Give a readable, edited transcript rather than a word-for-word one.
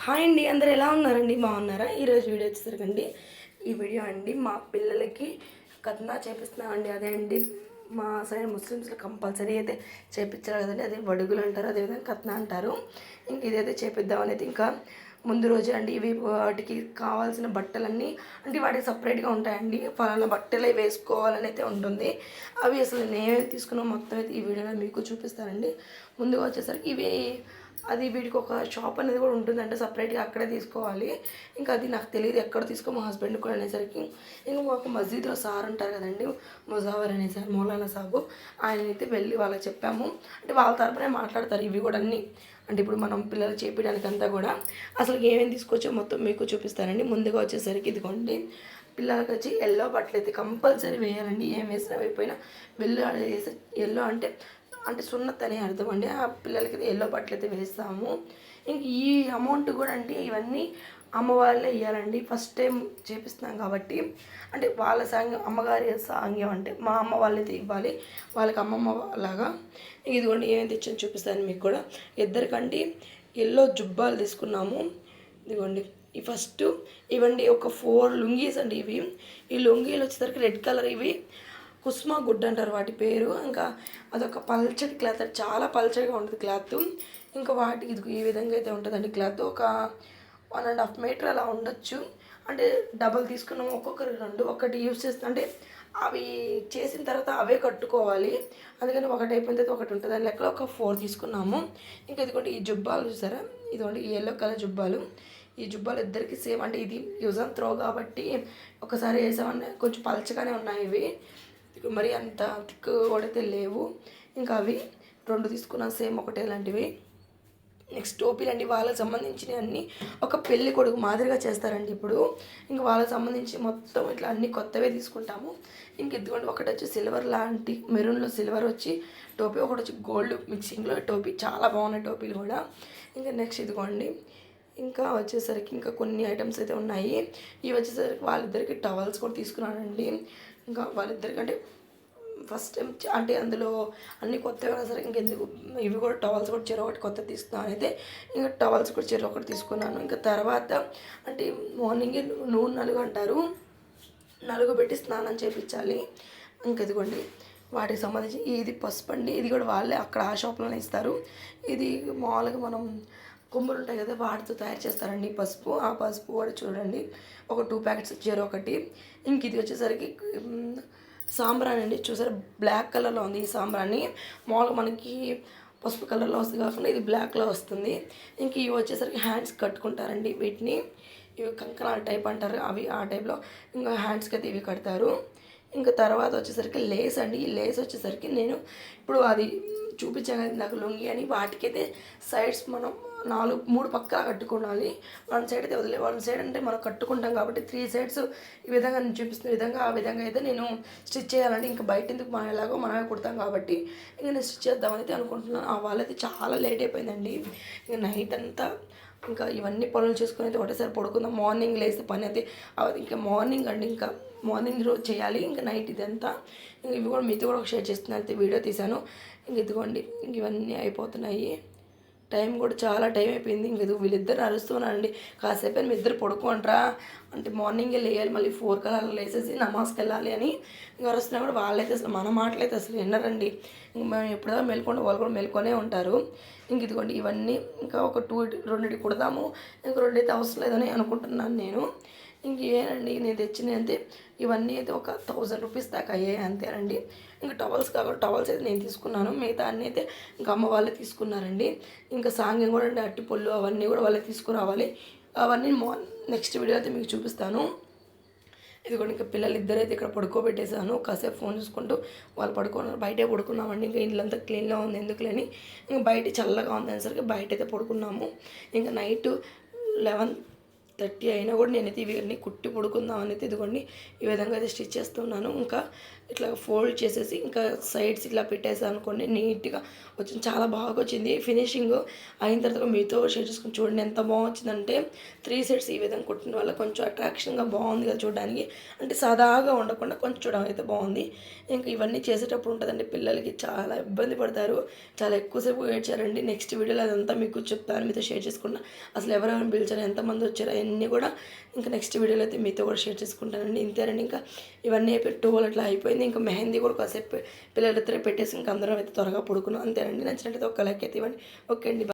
Hi అండి, అందరూ ఎలా ఉన్నారండి? బాగున్నారా? ఈరోజు వీడియో వచ్చేసరికండి ఈ వీడియో అండి మా పిల్లలకి కత్నా చేపిస్తున్నామండి. అదే అండి మా సైడ్ ముస్లిమ్స్లో కంపల్సరీ అయితే చేపించారు కదండి. అదే వడుగులు అంటారు, అదేవిధంగా కత్నా అంటారు. ఇంక ఇదైతే చేపిద్దాం అనేది ఇంకా ముందు రోజే అండి ఇవి వాటికి కావాల్సిన బట్టలన్నీ అంటే వాటికి సపరేట్గా ఉంటాయండి. ఫలానా బట్టలే వేసుకోవాలని అయితే ఉంటుంది. అవి అసలు నేనేమి తీసుకున్నాం మొత్తం అయితే ఈ వీడియోలో మీకు చూపిస్తానండి. ముందుగా వచ్చేసరికి ఇవి అది వీడికి ఒక షాప్ అనేది కూడా ఉంటుందంటే సపరేట్గా అక్కడే తీసుకోవాలి. ఇంకా అది నాకు తెలియదు ఎక్కడ తీసుకో, మా హస్బెండ్ కూడా అనేసరికి ఇంకా మాకు మస్జిద్లో సార్ ఉంటారు కదండి, ముజావర్ అనే సార్, మౌలానా సాబు, ఆయన అయితే వెళ్ళి వాళ్ళకి చెప్పాము. అంటే వాళ్ళ తరపునే మాట్లాడతారు ఇవి కూడా అన్నీ. అంటే ఇప్పుడు మనం పిల్లలు చేపించడానికి అంతా కూడా అసలు ఏమేమి తీసుకొచ్చో మొత్తం మీకు చూపిస్తానండి. ముందుగా వచ్చేసరికి ఇదిగోండి పిల్లలకి వచ్చి ఎల్లో బట్టలు అయితే కంపల్సరీ వేయాలండి. ఏం వేసినా అయిపోయినా వేసి ఎల్లో అంటే అంటే సున్నత్ అనే అర్థం అండి. ఆ పిల్లలకి ఎల్లో బట్టలు అయితే వేస్తాము. ఇంక ఈ అమౌంట్ కూడా అంటే ఇవన్నీ అమ్మ వాళ్ళే ఇవ్వాలండి. ఫస్ట్ టైం చేపిస్తున్నాం కాబట్టి అంటే వాళ్ళ సాంగ్యం, అమ్మగారి సాంగ్యం అంటే మా అమ్మ వాళ్ళైతే ఇవ్వాలి, వాళ్ళకి అమ్మమ్మ లాగా. ఇదిగోండి ఏమేమి తెచ్చని చూపిస్తాను మీకు కూడా. ఇద్దరికంటే ఎల్లో జుబ్బాలు తీసుకున్నాము. ఇదిగోండి ఈ ఫస్ట్ ఇవ్వండి ఒక 4 లుంగీస్ అండి ఇవి. ఈ లుంగీలు వచ్చేసరికి రెడ్ కలర్, ఇవి కుస్మా గుడ్ అంటారు వాటి పేరు. ఇంకా అదొక పల్చటి క్లాత్, చాలా పల్చడిగా ఉంటుంది క్లాత్. ఇంకా వాటికి ఇది ఈ విధంగా అయితే ఉంటుందండి క్లాత్. ఒక 1.5 మీటర్ అలా ఉండొచ్చు. అంటే డబల్ తీసుకున్నాము, ఒక్కొక్కరు 2 ఒకటి యూస్ చేస్తే అంటే అవి చేసిన తర్వాత అవే కట్టుకోవాలి. అందుకని ఒకటి అయిపోయిన తర్వాత ఒకటి ఉంటుంది అని లెక్కలో ఒక 4 తీసుకున్నాము. ఇంకా ఇదిగోండి ఈ జుబ్బాలు చూసారా, ఇదిగోండి ఈ ఎల్లో కలర్ జుబ్బాలు. ఈ జుబ్బాలు ఇద్దరికి సేమ్ అంటే ఇది యూజ్ అండ్ త్రో కాబట్టి ఒకసారి వేసామని కొంచెం పలచగానే ఉన్నాయి ఇవి, మరి అంత థిక్ కూడా లేవు. ఇంకా అవి 2 తీసుకున్నాను సేమ్ ఒకటే లాంటివి. నెక్స్ట్ టోపీలు అండి, వాళ్ళకి సంబంధించినవి అన్నీ ఒక పెళ్ళి కొడుకు మాదిరిగా చేస్తారండి ఇప్పుడు. ఇంకా వాళ్ళకి సంబంధించి మొత్తం ఇట్లా అన్నీ కొత్తవే తీసుకుంటాము. ఇంక ఇదిగోండి ఒకటి వచ్చి సిల్వర్ లాంటి మెరూన్లో సిల్వర్ వచ్చి టోపీ, ఒకటి వచ్చి గోల్డ్ మిక్సింగ్లో టోపీ, చాలా బాగున్నాయి టోపీలు కూడా. ఇంకా నెక్స్ట్ ఇదిగోండి ఇంకా వచ్చేసరికి ఇంకా కొన్ని ఐటమ్స్ అయితే ఉన్నాయి. ఇవి వచ్చేసరికి వాళ్ళిద్దరికి టవల్స్ కూడా తీసుకున్నానండి. ఇంకా వాళ్ళిద్దరికి అంటే ఫస్ట్ టైం అంటే అందులో అన్నీ కొత్తగా సరే ఇంకెందుకు ఇవి కూడా టవల్స్ కూడా చెరో ఒకటి కొత్త తీసుకున్నాను అయితే ఇంకా టవల్స్ కూడా చెరో ఒకటి తీసుకున్నాను. ఇంకా తర్వాత అంటే మార్నింగే నూనె నలుగు అంటారు, నలుగు పెట్టి స్నానం చేయించాలి. ఇంకా ఇదిగోండి వాటికి సంబంధించి ఇది పసుపు అండి, ఇది కూడా వాళ్ళే అక్కడ ఆ షాప్లోనే ఇస్తారు. ఇది మామూలుగా మనం కొమ్ములు ఉంటాయి కదా వాటితో తయారు చేస్తారండి పసుపు. ఆ పసుపు కూడా చూడండి ఒక 2 ప్యాకెట్స్ ఇచ్చారు ఒకటి. ఇంక ఇది వచ్చేసరికి సాంబ్రాణి అండి, చూసారు బ్లాక్ కలర్లో ఉంది ఈ సాంబ్రాణి. మామూలుగా మనకి పసుపు కలర్లో వస్తుంది కాకుండా ఇది బ్లాక్లో వస్తుంది. ఇంక ఇవి వచ్చేసరికి హ్యాండ్స్ కట్టుకుంటారండి వీటిని, ఇవి కంకణాల టైప్ అంటారు అవి, ఆ టైప్లో ఇంకా హ్యాండ్స్కి అయితే ఇవి కడతారు. ఇంకా తర్వాత వచ్చేసరికి లేస్ అండి. ఈ లేస్ వచ్చేసరికి నేను ఇప్పుడు అది చూపించాను కదా నాకు లుంగి అని, వాటికైతే సైడ్స్ మనం 3 పక్కలా కట్టుకోవాలి. 1 సైడ్ అయితే వదిలే, 1 సైడ్ అంటే మనం కట్టుకుంటాం కాబట్టి 3 సైడ్స్ ఈ విధంగా నేను చూపిస్తున్న విధంగా ఆ విధంగా అయితే నేను స్టిచ్ చేయాలంటే ఇంకా బయట ఎందుకు మనం ఎలాగో మనమే కుడతాం కాబట్టి ఇంకా నేను స్టిచ్ చేద్దామని అయితే అనుకుంటున్నాను. ఆ వాళ్ళైతే చాలా లేట్ అయిపోయిందండి. ఇంకా నైట్ అంతా ఇంకా ఇవన్నీ పనులు చేసుకుని అయితే ఒకటేసారి పడుకుందాం. మార్నింగ్ లేస్తే పని అయితే ఇంకా మార్నింగ్ అండి, ఇంకా మార్నింగ్ రోజు చేయాలి. ఇంకా నైట్ ఇదంతా ఇంక ఇవి కూడా మీతో కూడా షేర్ చేస్తున్నాను అయితే వీడియో తీశాను. ఇంక ఇదిగోండి ఇంక ఇవన్నీ అయిపోతున్నాయి. టైం కూడా చాలా టైం అయిపోయింది. ఇంక ఇది వీళ్ళిద్దరు అరుస్తున్నారండి, కాసేపు మీ ఇద్దరు పడుకోంటారా అంటే మార్నింగే లేయాలి, మళ్ళీ 4 కల్లా లేసేసి నమాజ్కి వెళ్ళాలి అని ఇంకా అరుస్తున్నా కూడా వాళ్ళైతే అసలు మన మాటలైతే అసలు వినరండి. ఇంక మేము ఎప్పుడైనా మేల్కొంటే వాళ్ళు కూడా మేల్కొనే ఉంటారు. ఇంక ఇదిగోండి ఇవన్నీ ఇంకా ఒక 2 కుడదాము, ఇంక 2 అయితే అవసరం లేదని అనుకుంటున్నాను నేను. ఇంక ఏనండి నేను తెచ్చినవి అంతే, ఇవన్నీ అయితే ఒక 1000 రూపీస్ దాకా అయ్యాయి అంతేనండి. ఇంకా టవల్స్ కాకుండా టవల్స్ అయితే నేను తీసుకున్నాను, మిగతా అన్నీ అయితే ఇంకా అమ్మ వాళ్ళే తీసుకున్నారండి. ఇంకా సాంగ్యం కూడా అండి అట్టిపళ్ళు అవన్నీ కూడా వాళ్ళే తీసుకురావాలి. అవన్నీ నెక్స్ట్ వీడియో అయితే మీకు చూపిస్తాను. ఇదిగోండి ఇంకా పిల్లలు ఇద్దరైతే ఇక్కడ పడుకోబెట్టేసాను, కాసేపు ఫోన్ చూసుకుంటూ వాళ్ళు పడుకున్నారు. బయటే పడుకున్నామండి, ఇంకా ఇల్లంతా క్లీన్గా ఉంది ఎందుకులేని ఇంకా బయట చల్లగా ఉంది అనేసరికి బయట అయితే పడుకున్నాము. ఇంకా నైట్ 11 12:30 అయినా కూడా నేనైతే ఇవన్నీ కుట్టి పడుకుందాం అనేది ఇదిగోండి ఈ విధంగా అయితే స్టిచ్ చేస్తున్నాను. ఇంకా ఇట్లా ఫోల్డ్ చేసేసి ఇంకా సైడ్స్ ఇట్లా పెట్టేసాను అనుకోండి, నీట్గా వచ్చింది. చాలా బాగా వచ్చింది. ఫినిషింగ్ అయిన తర్వాత మీతో షేర్ చేసుకుని చూడండి ఎంత బాగా వచ్చిందంటే 3 సెట్స్ ఈ విధంగా కుట్టిన వల్ల కొంచెం అట్రాక్షన్గా బాగుంది కదా చూడడానికి. అంటే సాదాగా ఉండకుండా కొంచెం చూడడానికి అయితే బాగుంది. ఇంకా ఇవన్నీ చేసేటప్పుడు ఉంటుందండి, పిల్లలకి చాలా ఇబ్బంది పడతారు, చాలా ఎక్కువసేపు ఏడ్చారండి. నెక్స్ట్ వీడియోలో అదంతా మీకు చెప్తాను, మీతో షేర్ చేసుకున్నా. అసలు ఎవరెవరిని పిలిచారు, ఎంతమంది వచ్చారు అవన్నీ కూడా ఇంకా నెక్స్ట్ వీడియోలో అయితే మీతో కూడా షేర్ చేసుకుంటానండి. ఇంతేనండి, ఇంకా ఇవన్నీ అయిపోయి 12 అట్లా అయిపోయింది. ఇంకా మెహందీ కూడా కాసేపు పిల్లలిద్దరే పెట్టేసి ఇంకా అందరం అయితే త్వరగా పడుకున్నాం. అంతేనండి. నచ్చినట్లయితే ఒక లైక్ అయితే ఇవ్వండి. ఓకే అండి.